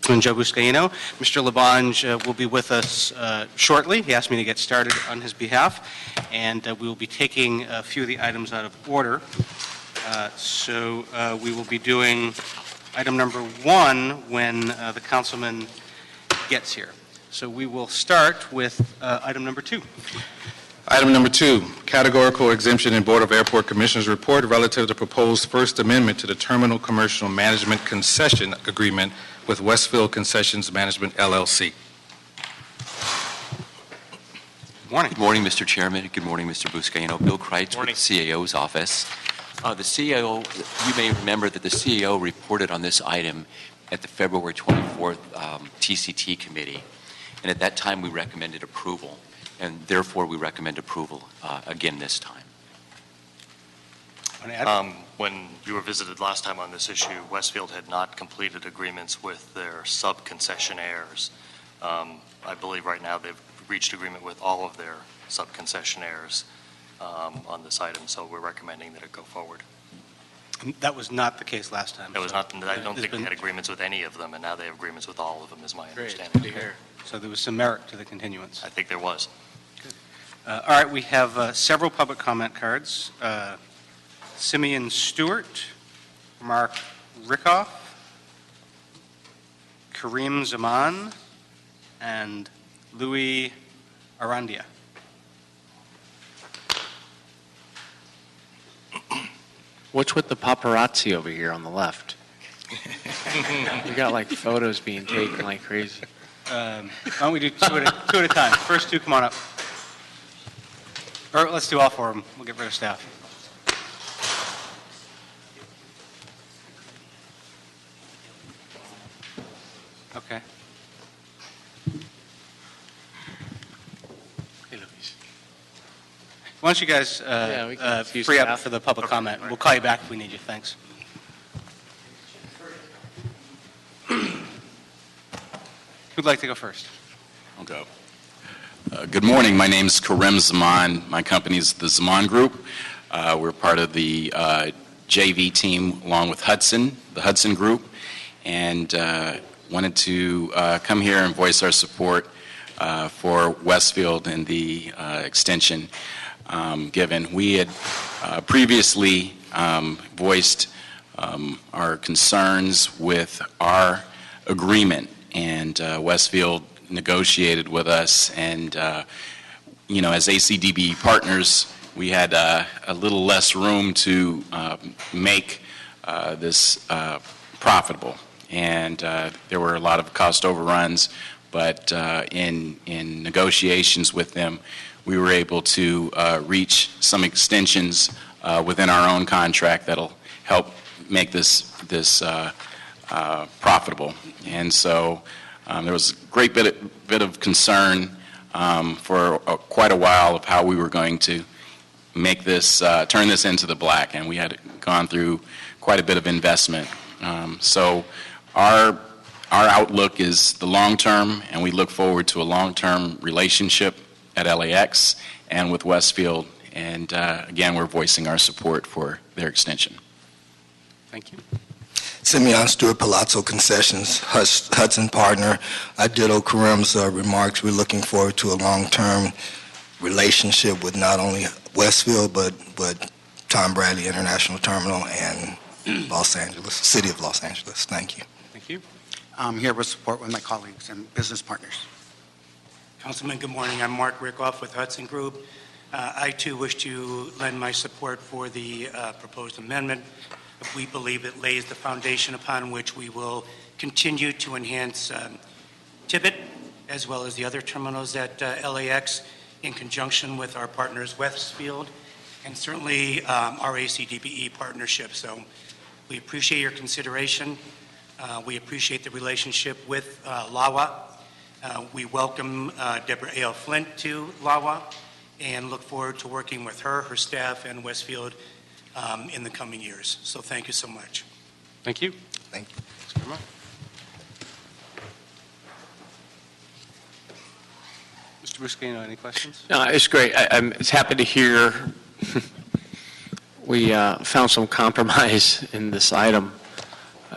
Councilman Joe Buscaino. Mr. Labange will be with us shortly. He asked me to get started on his behalf, and we will be taking a few of the items out of order. So we will be doing item number 1 when the councilman gets here. So we will start with item number 2. Item number 2, Categorical Exemption in Board of Airport Commissioners Report relative to proposed First Amendment to the Terminal Commercial Management Concession Agreement with Westfield Concessions Management, LLC. Good morning. Good morning, Mr. Chairman. Good morning, Mr. Buscaino. Bill Kreitz with the CAO's office. The CAO, you may remember that the CAO reported on this item at the February 24th TCT committee, and at that time we recommended approval, and therefore we recommend approval again this time. When you were visited last time on this issue, Westfield had not completed agreements with their sub-concessionaires. I believe right now they've reached agreement with all of their sub-concessionaires on this item, so we're recommending that it go forward. That was not the case last time. It was not. I don't think they had agreements with any of them, and now they have agreements with all of them, is my understanding. Good to hear. So there was some merit to the continuance. I think there was. Good. All right, we have several public comment cards. Simeon Stewart, Mark Rickoff, Kareem Zaman, and Louis Arandia. What's with the paparazzi over here on the left? We got like photos being taken like crazy. Why don't we do two at a time? First two, come on up. Or let's do all 4 of them. We'll get rid of staff. Okay. Hey, Louise. Why don't you guys free up for the public comment? We'll call you back if we need you. Thanks. Who'd like to go first? I'll go. Good morning. My name is Kareem Zaman. My company is the Zaman Group. We're part of the JV team along with Hudson, the Hudson Group, and wanted to come here and voice our support for Westfield and the extension given. We had previously voiced our concerns with our agreement, and Westfield negotiated with us, and as ACDB partners, we had a little less room to make this profitable, and there were a lot of cost overruns, but in negotiations with them, we were able to reach some extensions within our own contract that'll help make this profitable. And so there was a great bit of concern for quite a while of how we were going to make this, turn this into the black, and we had gone through quite a bit of investment. So our outlook is the long term, and we look forward to a long-term relationship at LAX and with Westfield. And again, we're voicing our support for their extension. Thank you. Simeon Stewart, Palazzo Concessions, Hudson partner. I ditto Kareem's remarks. We're looking forward to a long-term relationship with not only Westfield, but Tom Bradley International Terminal and Los Angeles, City of Los Angeles. Thank you. Thank you. I'm here with support with my colleagues and business partners. Councilman, good morning. I'm Mark Rickoff with Hudson Group. I too wish to lend my support for the proposed amendment. We believe it lays the foundation upon which we will continue to enhance Tibbet as well as the other terminals at LAX in conjunction with our partners Westfield and certainly our ACDBE partnership. So we appreciate your consideration. We appreciate the relationship with LAWA. We welcome Deborah A.L. Flint to LAWA and look forward to working with her, her staff, and Westfield in the coming years. So thank you so much. Thank you. Thank you. Thanks very much. Mr. Buscaino, any questions? No, it's great. I'm happy to hear we found some compromise in this item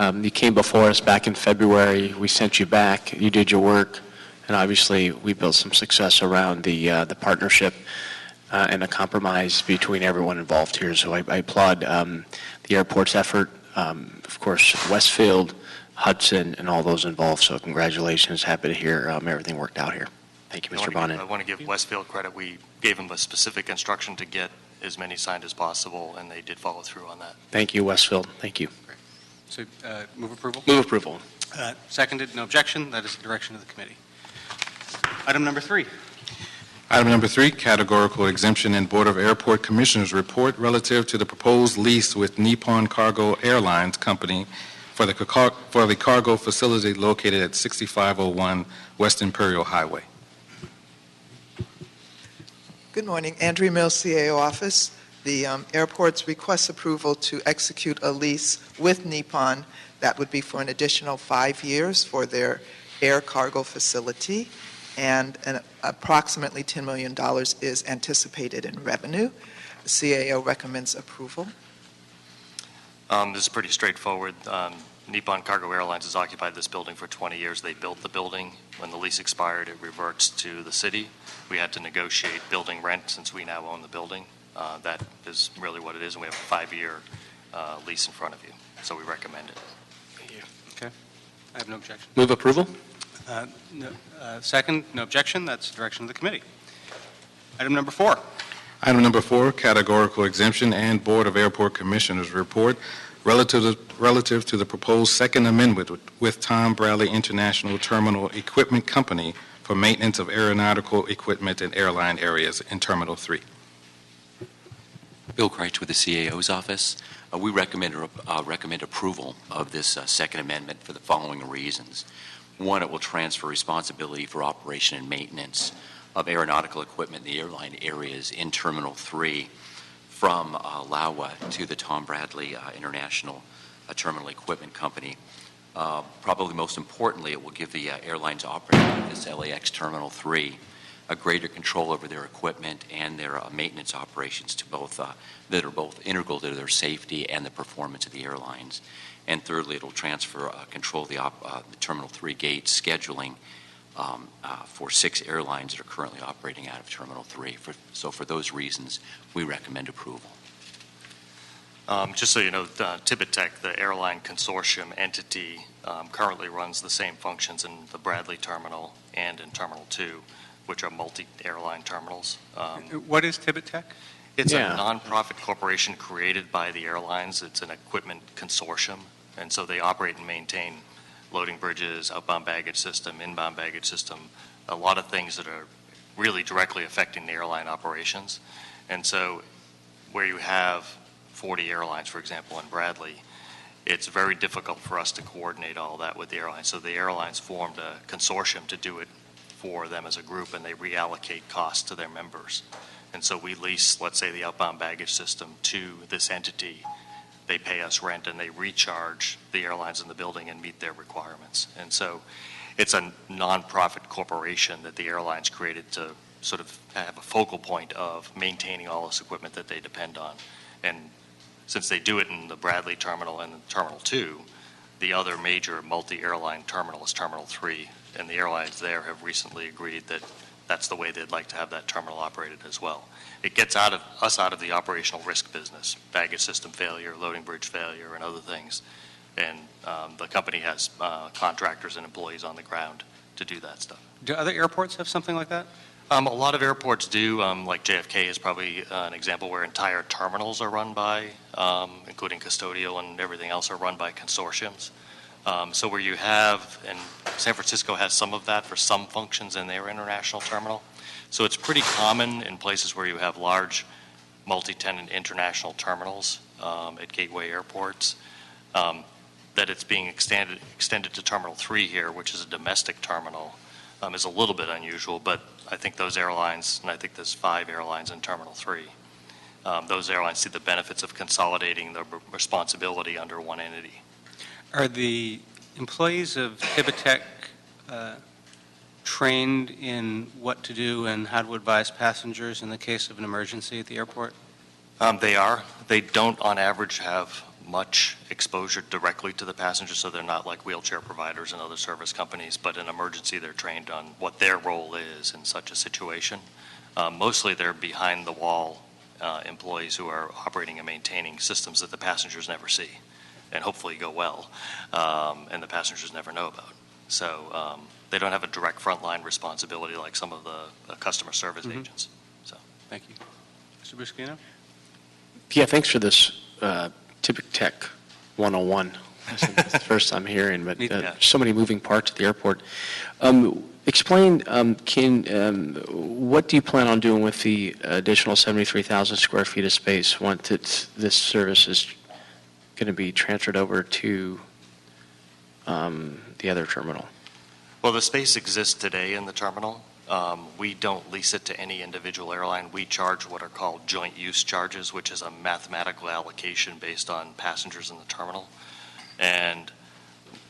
You came before us back in February. We sent you back. You did your work, and obviously we built some success around the partnership and a compromise between everyone involved here. So I applaud the airport's effort. Of course, Westfield, Hudson, and all those involved. So congratulations. Happy to hear everything worked out here. Thank you, Mr. Bonin. I want to give Westfield credit. We gave them a specific instruction to get as many signed as possible, and they did follow through on that. Thank you, Westfield. Thank you. So move approval? Move approval. Seconded, no objection. That is the direction of the committee. Item number 3. Item number 3, Categorical Exemption and Board of Airport Commissioners Report relative to the proposed lease with Nippon Cargo Airlines Company for the cargo facility located at 6501 West Imperial Highway. Good morning. Andrea Mills, CAO Office. The airport's requests approval to execute a lease with Nippon that would be for an additional 5 years for their air cargo facility, and approximately $10 million is anticipated in revenue. The CAO recommends approval. This is pretty straightforward. Nippon Cargo Airlines has occupied this building for 20 years. They built the building. When the lease expired, it reverts to the city. We had to negotiate building rent since we now own the building. That is really what it is, and we have a 5-year lease in front of you, so we recommend it. Okay. I have no objection. Move approval. Second, no objection. That's the direction of the committee. Item number 4. Item number 4, Categorical Exemption and Board of Airport Commissioners Report relative to the proposed Second Amendment with Tom Bradley International Terminal Equipment Company for maintenance of aeronautical equipment in airline areas in Terminal 3. Bill Kreitz with the CAO's office. We recommend approval of this Second Amendment for the following reasons. One, it will transfer responsibility for operation and maintenance of aeronautical equipment in the airline areas in Terminal 3 from LAWA to the Tom Bradley International Terminal Equipment Company. Probably most importantly, it will give the airlines operating at this LAX Terminal 3 a greater control over their equipment and their maintenance operations to both that are both integral to their safety and the performance of the airlines. And thirdly, it will transfer control of the Terminal 3 gate scheduling for 6 airlines that are currently operating out of Terminal 3. So for those reasons, we recommend approval. Just so you know, Tibbet Tech, the airline consortium entity, currently runs the same functions in the Bradley Terminal and in Terminal 2, which are multi-airline terminals. What is Tibbet Tech? It's a nonprofit corporation created by the airlines. It's an equipment consortium, and so they operate and maintain loading bridges, outbound baggage system, inbound baggage system, a lot of things that are really directly affecting the airline operations. And so where you have 40 airlines, for example, in Bradley, it's very difficult for us to coordinate all that with the airlines. So the airlines formed a consortium to do it for them as a group, and they reallocate costs to their members. And so we lease, let's say, the outbound baggage system to this entity. They pay us rent, and they recharge the airlines in the building and meet their requirements. And so it's a nonprofit corporation that the airlines created to sort of have a focal point of maintaining all this equipment that they depend on. And since they do it in the Bradley Terminal and Terminal 2, the other major multi-airline terminal is Terminal 3, and the airlines there have recently agreed that that's the way they'd like to have that terminal operated as well. It gets us out of the operational risk business, baggage system failure, loading bridge failure, and other things. And the company has contractors and employees on the ground to do that stuff. Do other airports have something like that? A lot of airports do, like JFK is probably an example where entire terminals are run by, including custodial and everything else, are run by consortiums. So where you have, and San Francisco has some of that for some functions in their international terminal. So it's pretty common in places where you have large multi-tenant international terminals at gateway airports that it's being extended to Terminal 3 here, which is a domestic terminal, is a little bit unusual, but I think those airlines, and I think there's 5 airlines in Terminal 3, those airlines see the benefits of consolidating the responsibility under one entity. Are the employees of Tibbet Tech trained in what to do and how to advise passengers in the case of an emergency at the airport? They are. They don't, on average, have much exposure directly to the passengers, so they're not like wheelchair providers and other service companies, but in emergency they're trained on what their role is in such a situation. Mostly they're behind-the-wall employees who are operating and maintaining systems that the passengers never see and hopefully go well, and the passengers never know about. So they don't have a direct frontline responsibility like some of the customer service agents. So, Thank you. Mr. Buscaino? Yeah, thanks for this Typic Tech 101. That's the first time hearing, but Yeah. so many moving parts at the airport. Explain, what do you plan on doing with the additional 73,000 square feet of space once this service is going to be transferred over to the other terminal? well, the space exists today in the terminal. We don't lease it to any individual airline. We charge what are called joint use charges, which is a mathematical allocation based on passengers in the terminal. And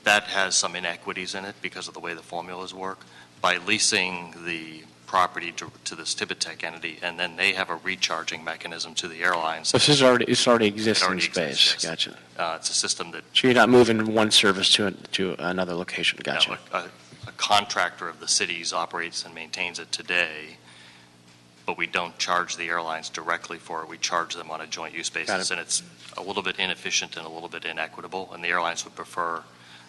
that has some inequities in it because of the way the formulas work. By leasing the property to this Tibetec entity, and then they have a recharging mechanism to the airlines. So this is already existing already space. exists, yes. Gotcha. It's a system that So you're not moving one service to another location. Gotcha. a contractor of the cities operates and maintains it today, but we don't charge the airlines directly for it. We charge them on a joint use basis, and it's a little bit inefficient and a little bit inequitable, and the airlines would prefer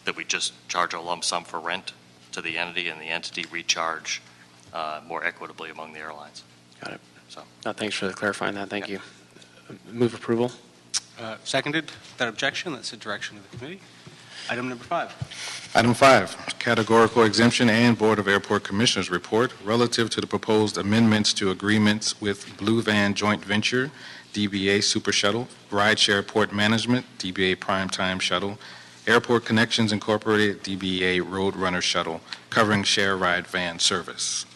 that we just charge a lump sum for rent to the entity, and the entity recharge more equitably among the airlines. Got it. So. No, thanks for clarifying that. Thank you. Move approval. Seconded. Without objection, that's the direction of the committee. Item number 5. Item 5, Categorical Exemption and Board of Airport Commissioners Report relative to the proposed amendments to agreements with Blue Van Joint Venture, DBA Super Shuttle, Rideshare Port Management, DBA Primetime Shuttle, Airport Connections Incorporated, DBA Roadrunner Shuttle, covering share ride van service.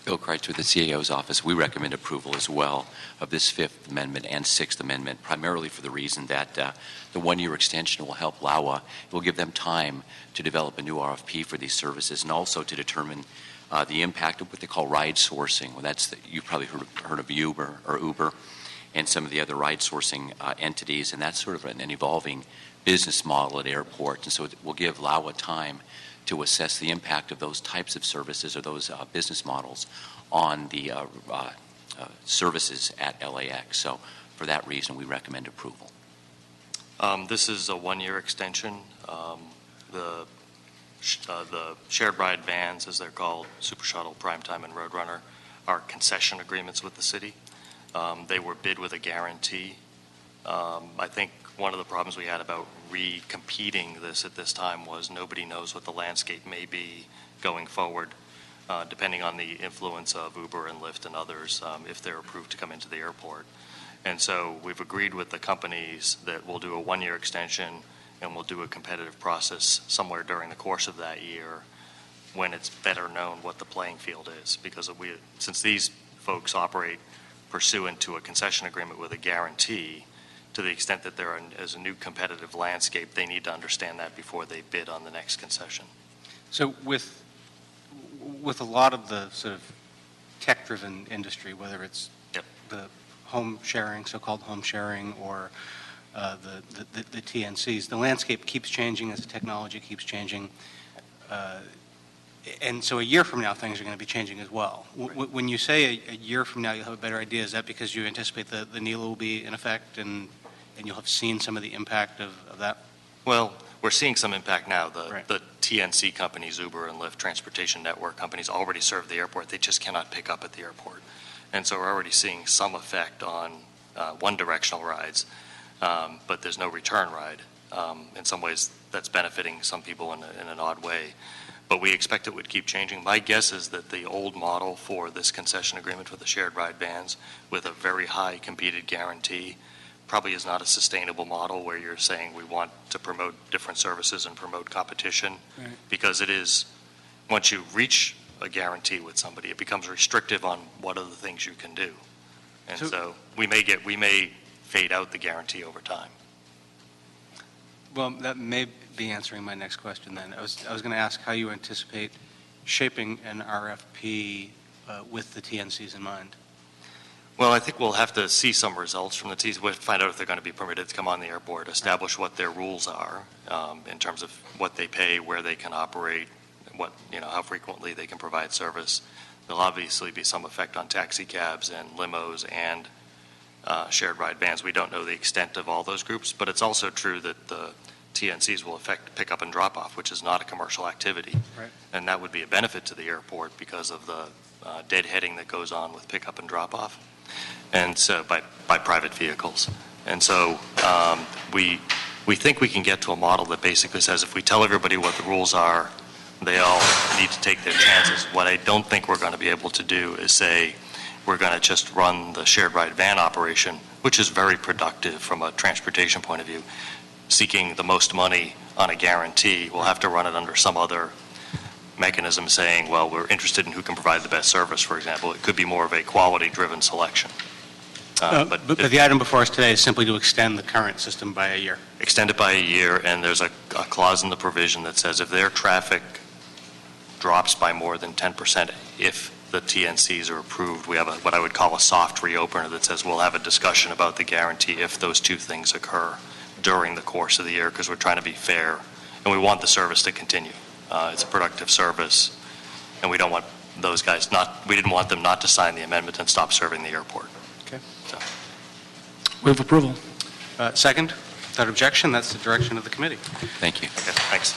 Bill Kreitz with the CAO's office. We recommend approval as well of this Fifth Amendment and Sixth Amendment, primarily for the reason that the one-year extension will help LAWA. It will give them time to develop a new RFP for these services and also to determine the impact of what they call ride sourcing. Well, you've probably heard of Uber and some of the other ride sourcing entities, and that's sort of an evolving business model at airports. And so it will give LAWA time to assess the impact of those types of services or those business models on the services at LAX. So for that reason, we recommend approval. This is a one-year extension. The shared ride vans, as they're called, Super Shuttle, Primetime, and Roadrunner, are concession agreements with the city. They were bid with a guarantee. I think one of the problems we had about re-competing this at this time was nobody knows what the landscape may be going forward, depending on the influence of Uber and Lyft and others, if they're approved to come into the airport. And so we've agreed with the companies that we'll do a one-year extension and we'll do a competitive process somewhere during the course of that year when it's better known what the playing field is. Because since these folks operate pursuant to a concession agreement with a guarantee, to the extent that there is a new competitive landscape, they need to understand that before they bid on the next concession. So with a lot of the sort of tech-driven industry, whether it's the home sharing, so-called home sharing, or the TNCs, the landscape keeps changing as the technology keeps changing. And so a year from now, things are going to be changing as well. When you say a year from now you'll have a better idea, is that because you anticipate the NELA will be in effect and you'll have seen some of the impact of that? Well, we're seeing some impact now. Right. The TNC companies, Uber and Lyft, transportation network companies, already serve the airport. They just cannot pick up at the airport. And so we're already seeing some effect on one-directional rides, but there's no return ride. In some ways, that's benefiting some people in an odd way. But we expect it would keep changing. My guess is that the old model for this concession agreement with the shared ride vans with a very high competed guarantee probably is not a sustainable model where you're saying we want to promote different services and promote competition. Right. Because it is, once you reach a guarantee with somebody, it becomes restrictive on what are the things you can do. And so we may fade out the guarantee over time. Well, that may be answering my next question then. I was going to ask how you anticipate shaping an RFP with the TNCs in mind. Well, I think we'll have to see some results from the T's. We'll find out if they're going to be permitted to come on the airport, establish what their rules are in terms of what they pay, where they can operate, how frequently they can provide service. There'll obviously be some effect on taxi cabs and limos and shared ride vans. We don't know the extent of all those groups, but it's also true that the TNCs will affect pickup and drop off, which is not a commercial activity. Right. And that would be a benefit to the airport because of the deadheading that goes on with pickup and drop off, and so by private vehicles. And so we think we can get to a model that basically says if we tell everybody what the rules are, they all need to take their chances. What I don't think we're going to be able to do is say we're going to just run the shared ride van operation, which is very productive from a transportation point of view, seeking the most money on a guarantee. We'll have to run it under some other mechanism saying, well, we're interested in who can provide the best service, for example. It could be more of a quality-driven selection. But the item before us today is simply to extend the current system by a year. Extend it by a year, and there's a clause in the provision that says if their traffic drops by more than 10%, if the TNCs are approved, we have what I would call a soft reopener that says we'll have a discussion about the guarantee if those two things occur during the course of the year, because we're trying to be fair, and we want the service to continue. It's a productive service, and we don't want those guys we didn't want them not to sign the amendment and stop serving the airport. Okay. So. Move approval. Second? Without objection, that's the direction of the committee. Thank you. Okay, thanks.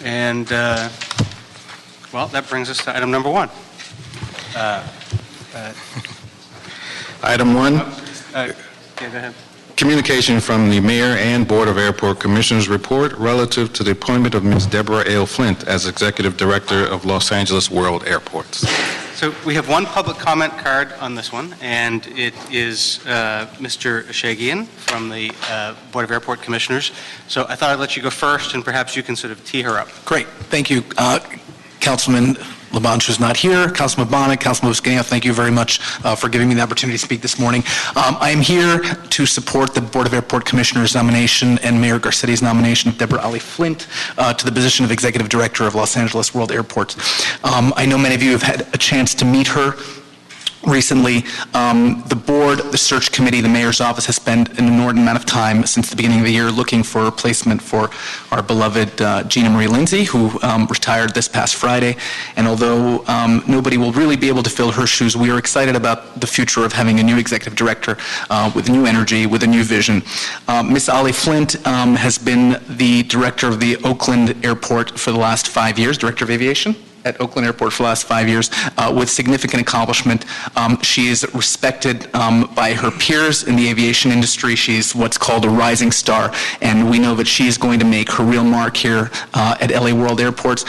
And, well, that brings us to item number 1. Item 1, Yeah, go ahead. communication from the Mayor and Board of Airport Commissioners report relative to the appointment of Ms. Deborah L. Flint as Executive Director of Los Angeles World Airports. So we have one public comment card on this one, and it is Mr. Ashagian from the Board of Airport Commissioners. So I thought I'd let you go first, and perhaps you can sort of tee her up. Great. Thank you, Councilman Labange, who's not here, Councilman Bonnet, Councilman Buscaino, thank you very much for giving me the opportunity to speak this morning. I am here to support the Board of Airport Commissioners nomination and Mayor Garcetti's nomination of Deborah Ali Flint to the position of Executive Director of Los Angeles World Airports. I know many of you have had a chance to meet her recently. The board, the search committee, the mayor's office has spent an inordinate amount of time since the beginning of the year looking for a replacement for our beloved Gina Marie Lindsay, who retired this past Friday. And although nobody will really be able to fill her shoes, we are excited about the future of having a new executive director with new energy, with a new vision. Ms. Ali Flint has been the director of the Oakland Airport for the last 5 years, director of aviation at Oakland Airport for the last 5 years with significant accomplishment. She is respected by her peers in the aviation industry. She's what's called a rising star, and we know that she's going to make her real mark here at LA World Airports.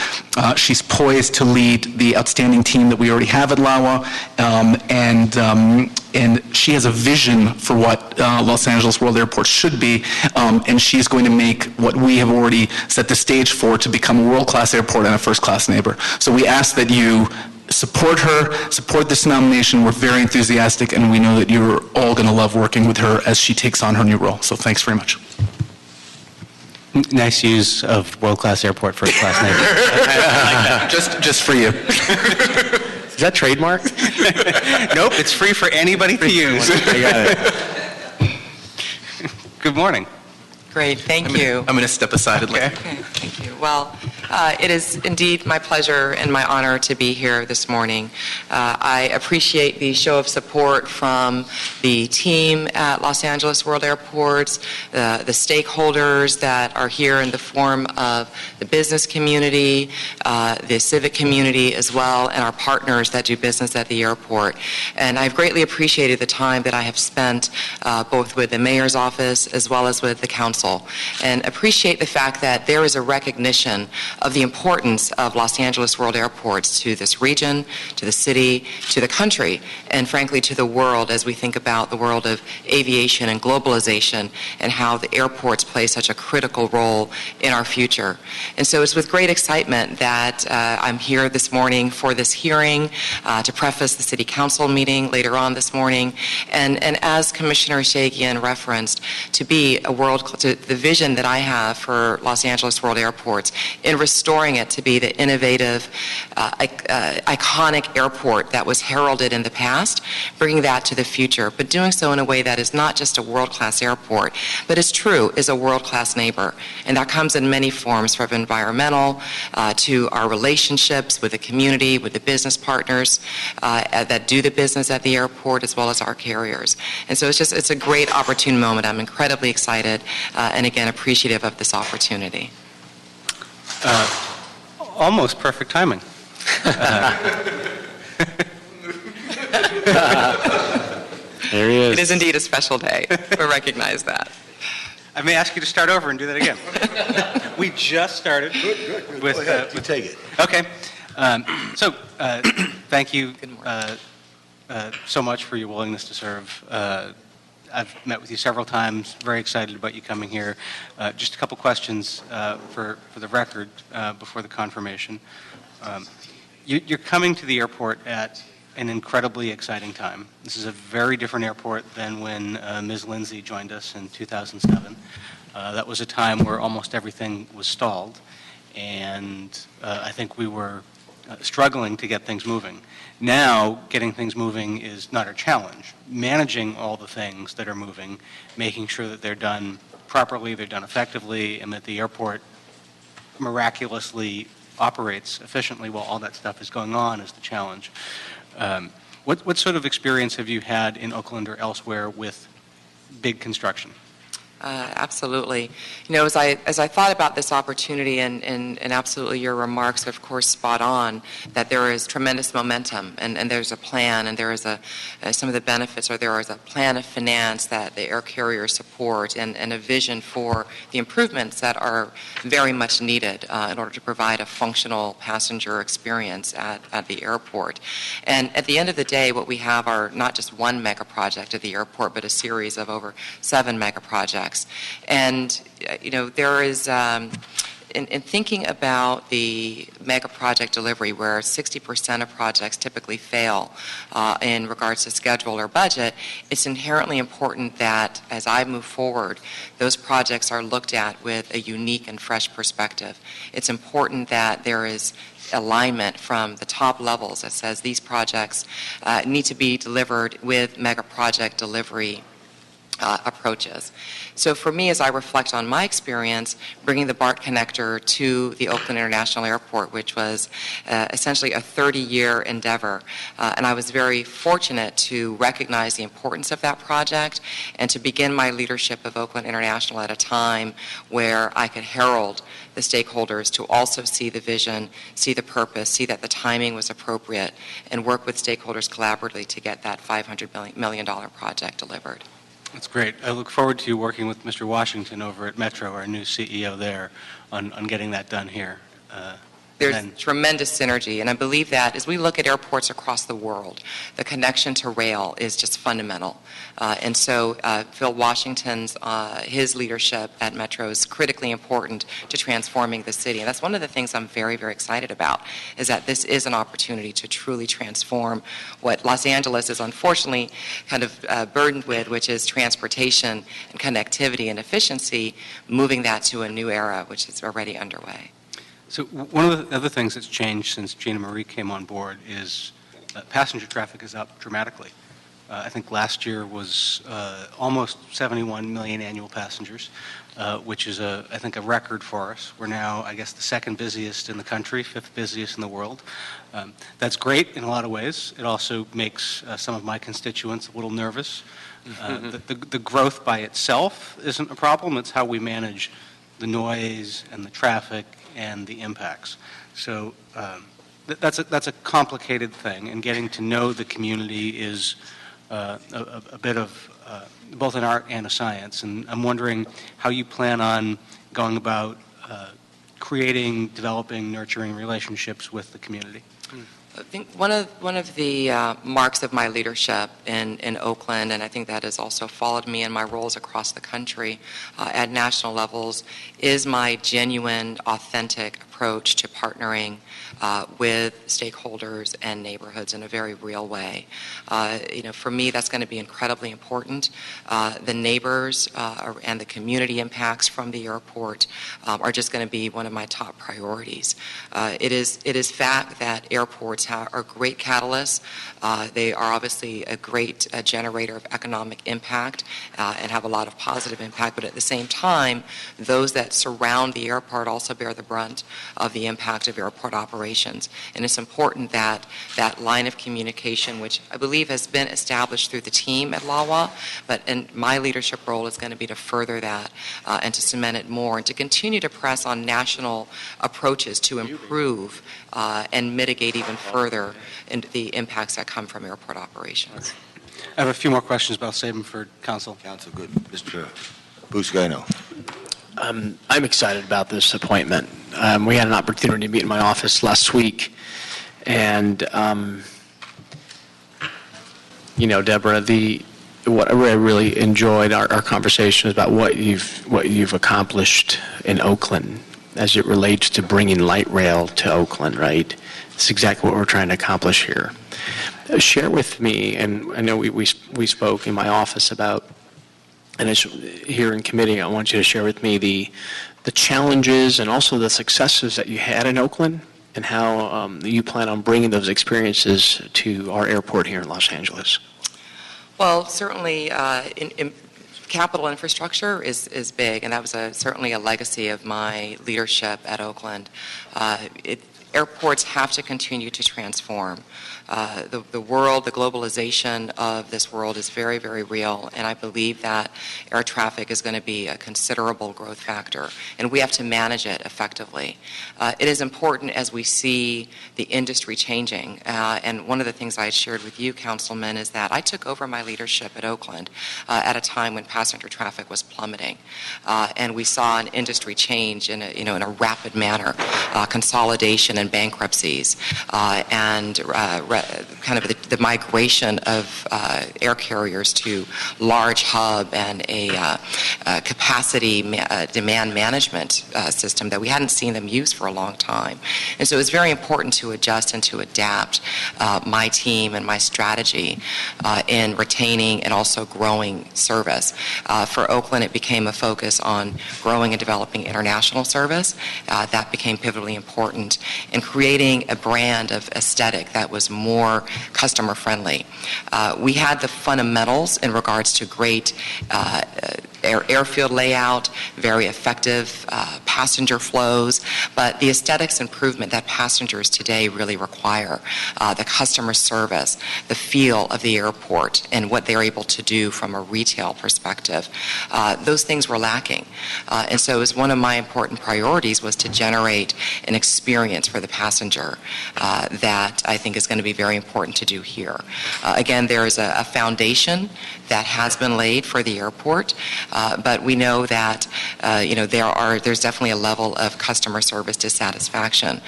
She's poised to lead the outstanding team that we already have at LAWA, and she has a vision for what Los Angeles World Airports should be, and she's going to make what we have already set the stage for to become a world-class airport and a first-class neighbor. So we ask that you support her, support this nomination. We're very enthusiastic, and we know that you're all going to love working with her as she takes on her new role. So thanks very much. Nice use of world-class airport, first-class neighbor. I like that. Just for you. Is that trademark? Nope, it's free for anybody to use. I got it. Good morning. Great, thank you. I'm going to step aside and let Okay, thank you. Well, it is indeed my pleasure and my honor to be here this morning. I appreciate the show of support from the team at Los Angeles World Airports, the stakeholders that are here in the form of the business community, the civic community as well, and our partners that do business at the airport. And I've greatly appreciated the time that I have spent both with the mayor's office as well as with the council, and appreciate the fact that there is a recognition of the importance of Los Angeles World Airports to this region, to the city, to the country, and frankly to the world as we think about the world of aviation and globalization and how the airports play such a critical role in our future. And so it's with great excitement that I'm here this morning for this hearing to preface the City Council meeting later on this morning, and as Commissioner Shagian referenced, to be the vision that I have for Los Angeles World Airports in restoring it to be the innovative, iconic airport that was heralded in the past, bringing that to the future, but doing so in a way that is not just a world-class airport, but is true, is a world-class neighbor. And that comes in many forms, from environmental to our relationships with the community, with the business partners that do the business at the airport, as well as our carriers. And so it's a great opportune moment. I'm incredibly excited and again appreciative of this opportunity. Almost perfect timing. There he is. It is indeed a special day. We recognize that. I may ask you to start over and do that again. We just started with... Go ahead, you take it. Okay. Thank you so much for your willingness to serve. I've met with you several times, very excited about you coming here. Just a couple questions for the record before the confirmation. You're coming to the airport at an incredibly exciting time. This is a very different airport than when Ms. Lindsay joined us in 2007. That was a time where almost everything was stalled, and I think we were struggling to get things moving. Now, getting things moving is not our challenge. Managing all the things that are moving, making sure that they're done properly, they're done effectively, and that the airport miraculously operates efficiently while all that stuff is going on is the challenge. What sort of experience have you had in Oakland or elsewhere with big construction? Absolutely. You know, as I thought about this opportunity, and absolutely your remarks are, of course, spot on, that there is tremendous momentum, and there's a plan, and there is some of the benefits, or there is a plan of finance that the air carriers support, and a vision for the improvements that are very much needed in order to provide a functional passenger experience at the airport. And at the end of the day, what we have are not just one mega project at the airport, but a series of over 7 mega projects. And, you know, there is, in thinking about the mega project delivery, where 60% of projects typically fail in regards to schedule or budget, it's inherently important that, as I move forward, those projects are looked at with a unique and fresh perspective. It's important that there is alignment from the top levels that says these projects need to be delivered with mega project delivery approaches. So for me, as I reflect on my experience, bringing the BART connector to the Oakland International Airport, which was essentially a 30-year endeavor, and I was very fortunate to recognize the importance of that project and to begin my leadership of Oakland International at a time where I could herald the stakeholders to also see the vision, see the purpose, see that the timing was appropriate, and work with stakeholders collaboratively to get that $500 million project delivered. That's great. I look forward to you working with Mr. Washington over at Metro, our new CEO there, on getting that done here. There's tremendous synergy, and I believe that as we look at airports across the world, the connection to rail is just fundamental. And so Phil Washington's, his leadership at Metro is critically important to transforming the city. And that's one of the things I'm very, very excited about, is that this is an opportunity to truly transform what Los Angeles is unfortunately kind of burdened with, which is transportation and connectivity and efficiency, moving that to a new era, which is already underway. So one of the other things that's changed since Gina Marie came on board is passenger traffic is up dramatically. I think last year was almost 71 million annual passengers, which is, I think, a record for us. We're now, I guess, the second busiest in the country, 5th busiest in the world. That's great in a lot of ways. It also makes some of my constituents a little nervous. The growth by itself isn't a problem. It's how we manage the noise and the traffic and the impacts. So that's a complicated thing, and getting to know the community is a bit of both an art and a science. And I'm wondering how you plan on going about creating, developing, nurturing relationships with the community. I think one of the marks of my leadership in Oakland, and I think that has also followed me in my roles across the country at national levels, is my genuine, authentic approach approach to partnering with stakeholders and neighborhoods in a very real way. For me, that's going to be incredibly important. The neighbors and the community impacts from the airport are just going to be one of my top priorities. It is fact that airports are great catalysts. They are obviously a great generator of economic impact and have a lot of positive impact, but at the same time, those that surround the airport also bear the brunt of the impact of airport operations. And it's important that that line of communication, which I believe has been established through the team at LAWA, but in my leadership role is going to be to further that and to cement it more and to continue to press on national approaches to improve and mitigate even further the impacts that come from airport operations. I have a few more questions, but I'll save them for council. Council, good. Mr. Buscaino. I'm excited about this appointment. We had an opportunity to meet in my office last week, and Deborah, what I really enjoyed our conversation about what you've accomplished in Oakland as it relates to bringing light rail to Oakland, right? It's exactly what we're trying to accomplish here. Share with me, and I know we spoke in my office about, and it's here in committee, I want you to share with me the challenges and also the successes that you had in Oakland and how you plan on bringing those experiences to our airport here in Los Angeles. Well, certainly capital infrastructure is big, and that was certainly a legacy of my leadership at Oakland. Airports have to continue to transform. The world, the globalization of this world is very, very real, and I believe that air traffic is going to be a considerable growth factor, and we have to manage it effectively. It is important as we see the industry changing, and one of the things I shared with you, Councilman, is that I took over my leadership at Oakland at a time when passenger traffic was plummeting, and we saw an industry change in a rapid manner, consolidation and bankruptcies, and kind of the migration of air carriers to large hub and a capacity demand management system that we hadn't seen them use for a long time. And so it's very important to adjust and to adapt my team and my strategy in retaining and also growing service. For Oakland, it became a focus on growing and developing international service. That became pivotally important in creating a brand of aesthetic that was more customer friendly. We had the fundamentals in regards to great airfield layout, very effective passenger flows, but the aesthetics improvement that passengers today really require, the customer service, the feel of the airport, and what they're able to do from a retail perspective, those things were lacking. And so as one of my important priorities was to generate an experience for the passenger that I think is going to be very important to do here. Again, there is a foundation that has been laid for the airport, but we know that there's definitely a level of customer service dissatisfaction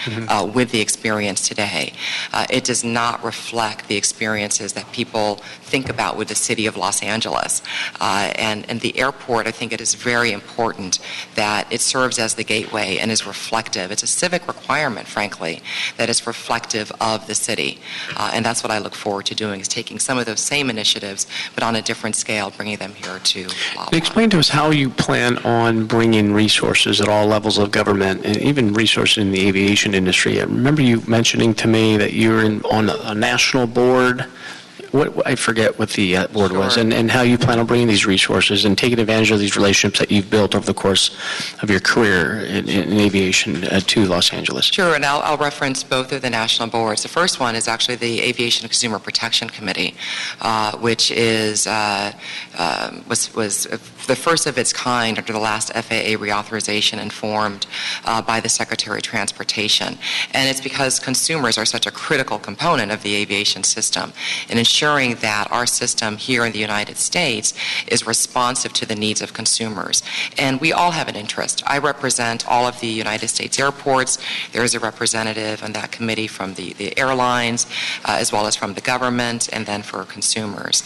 with the experience today. It does not reflect the experiences that people think about with the city of Los Angeles. And the airport, I think it is very important that it serves as the gateway and is reflective. It's a civic requirement, frankly, that is reflective of the city. And that's what I look forward to doing, is taking some of those same initiatives, but on a different scale, bringing them here to LAWA. Explain to us how you plan on bringing resources at all levels of government, and even resources in the aviation industry. I remember you mentioning to me that you're on a national board. I forget what the board was, and how you plan on bringing these resources and taking advantage of these relationships that you've built over the course of your career in aviation to Los Angeles. Sure, and I'll reference both of the national boards. The first one is actually the Aviation Consumer Protection Committee, which was the first of its kind under the last FAA reauthorization and formed by the Secretary of Transportation. And it's because consumers are such a critical component of the aviation system, and ensuring that our system here in the United States is responsive to the needs of consumers. And we all have an interest. I represent all of the United States airports. There is a representative on that committee from the airlines, as well as from the government, and then for consumers.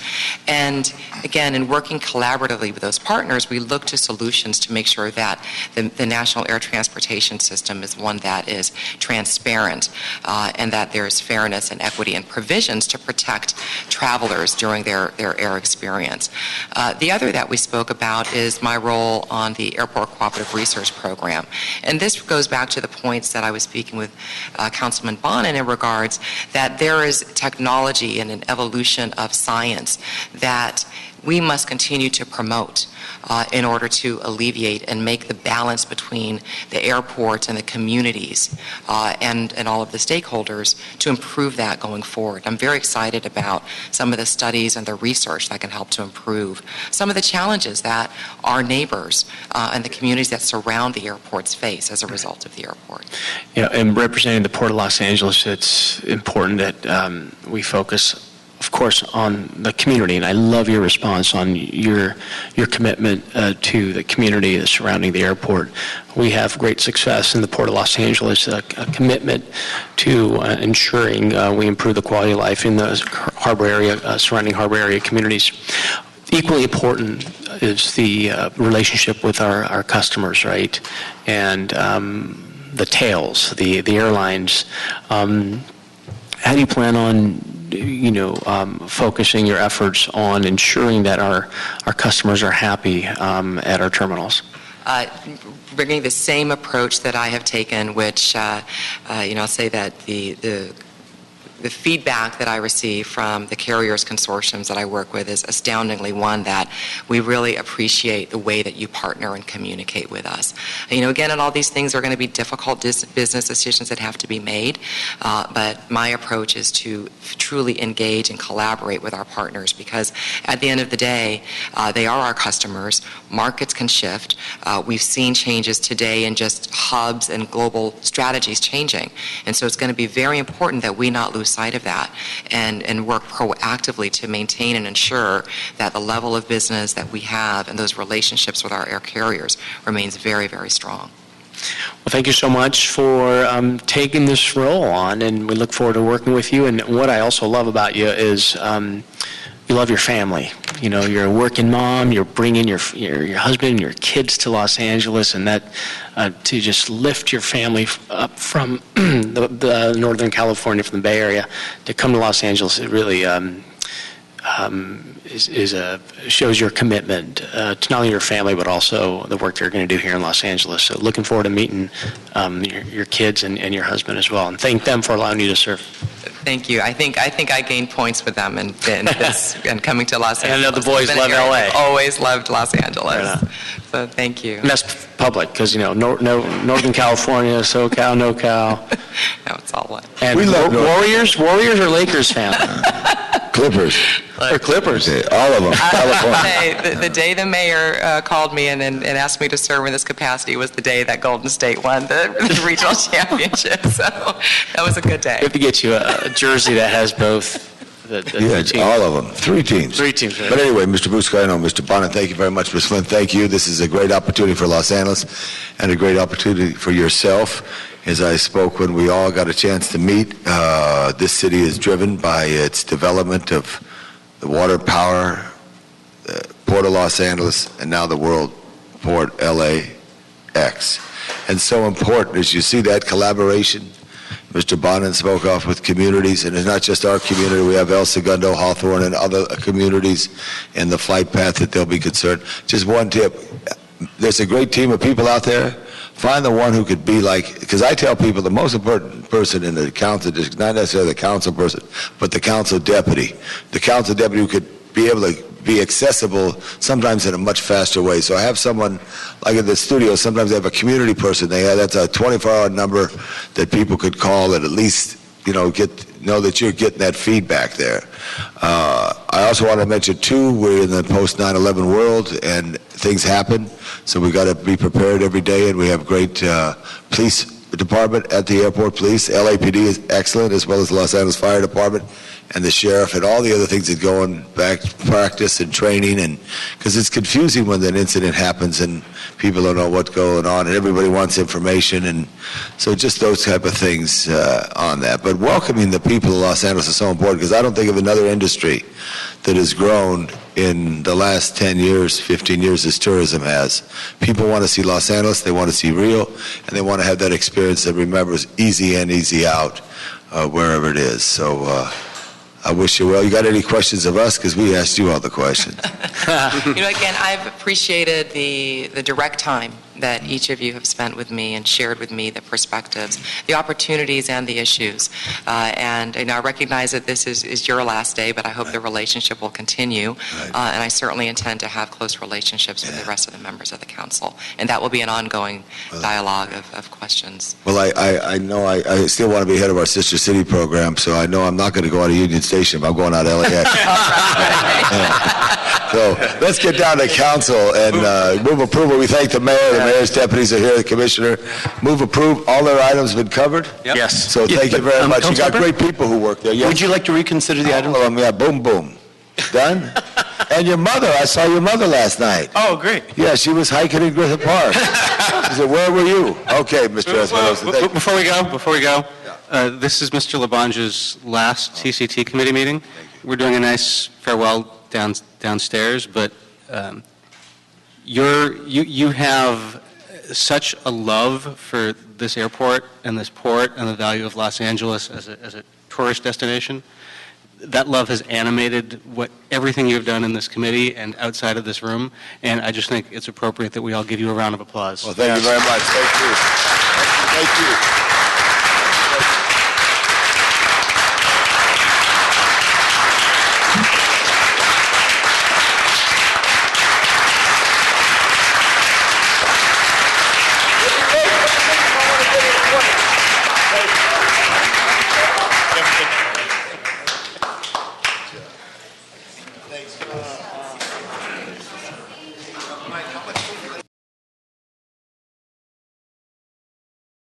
And again, in working collaboratively with those partners, we look to solutions to make sure that the national air transportation system is one that is transparent and that there is fairness and equity and provisions to protect travelers during their air experience. The other that we spoke about is my role on the Airport Cooperative Research Program. And this goes back to the points that I was speaking with Councilman Bonin in regards that there is technology and an evolution of science that we must continue to promote in order to alleviate and make the balance between the airport and the communities and all of the stakeholders to improve that going forward. I'm very excited about some of the studies and the research that can help to improve some of the challenges that our neighbors and the communities that surround the airports face as a result of the airport. Yeah, and representing the Port of Los Angeles, it's important that we focus, of course, on the community, and I love your response on your commitment to the community surrounding the airport. We have great success in the Port of Los Angeles, a commitment to ensuring we improve the quality of life in the harbor area, surrounding harbor area communities. Equally important is the relationship with our customers, right? And the tails, the airlines. How do you plan on focusing your efforts on ensuring that our customers are happy at our terminals? Bringing the same approach that I have taken, which, I'll say that the feedback that I receive from the carriers consortiums that I work with is astoundingly one that we really appreciate the way that you partner and communicate with us. Again, and all these things are going to be difficult business decisions that have to be made, but my approach is to truly engage and collaborate with our partners because at the end of the day, they are our customers. Markets can shift. We've seen changes today in just hubs and global strategies changing. And so it's going to be very important that we not lose sight of that and work proactively to maintain and ensure that the level of business that we have and those relationships with our air carriers remains very, very strong. Well, thank you so much for taking this role on, and we look forward to working with you. And what I also love about you is you love your family. You're a working mom. You're bringing your husband and your kids to Los Angeles, and that to just lift your family up from the Northern California, from the Bay Area, to come to Los Angeles. It really shows your commitment to not only your family but also the work you're going to do here in Los Angeles. So looking forward to meeting your kids and your husband as well, and thank them for allowing you to serve. Thank you. I think I gained points with them and coming to Los Angeles. And I know the boys love LA. Always loved Los Angeles. So thank you. And that's public because Northern California, SoCal, NoCal. No, it's all one. And we love Warriors or Lakers fan? Clippers. Or Clippers. All of them. California. The day the mayor called me and asked me to serve in this capacity was the day that Golden State won the regional championship. So that was a good day. We have to get you a jersey that has both. Yeah, all of them. Three teams. Right. But anyway, Mr. Buscaino, Mr. Bonin, thank you very much. Ms. Flynn, thank you. This is a great opportunity for Los Angeles and a great opportunity for yourself. As I spoke when we all got a chance to meet, this city is driven by its development of the water power, the Port of Los Angeles, and now the World Port LAX. And so important as you see that collaboration. Mr. Bonin spoke off with communities, and it's not just our community. We have El Segundo, Hawthorne, and other communities in the flight path that they'll be concerned. Just one tip. There's a great team of people out there. Find the one who could be like, because I tell people the most important person in the council district, not necessarily the council person, but the council deputy. The council deputy who could be able to be accessible sometimes in a much faster way. So I have someone, like in the studio, sometimes I have a community person. That's a 24-hour number that people could call and at least, know that you're getting that feedback there. I also want to mention, too, we're in the post-9/11 world, and things happen, so we got to be prepared every day, and we have great police department at the airport police. LAPD is excellent, as well as the Los Angeles Fire Department. and the sheriff and all the other things that go in back practice and training, and because it's confusing when an incident happens and people don't know what's going on and everybody wants information, and so just those type of things on that. But welcoming the people of Los Angeles is so important, because I don't think of another industry that has grown in the last 10 years, 15 years as tourism has. People want to see Los Angeles, they want to see Rio, and they want to have that experience that remembers easy in, easy out, wherever it is. So I wish you well. You got any questions of us? Because we asked you all the questions. Again, I've appreciated the direct time that each of you have spent with me and shared with me the perspectives, the opportunities, and the issues. And I recognize that this is your last day, but I hope the relationship will continue. And I certainly intend to have close relationships with the rest of the members of the council. And that will be an ongoing dialogue of questions. Well, I know I still want to be head of our Sister City program, so I know I'm not going to go out of Union Station, but I'm going out of LAX. So let's get down to council and move approval. We thank the mayor. The mayor's deputies are here, the commissioner. Move approve. All their items have been covered? Yep. Yes. So thank you very much. You got Councilmember? great people who work there. Yes. Would you like to reconsider the item? All of them, yeah, boom, boom. Done? And your mother, I saw your mother last night. Oh, great. Yeah, she was hiking in Griffith Park. She said, where were you? Okay, Mr. Espinosa. thank you. Before we go, this is Mr. Labange's last TCT committee meeting. We're doing a nice farewell downstairs, but you have such a love for this airport and this port and the value of Los Angeles as a tourist destination. That love has animated everything you've done in this committee and outside of this room, and I just think it's appropriate that we all give you a round of applause. Well, thank you very much. Thank you. Thank you.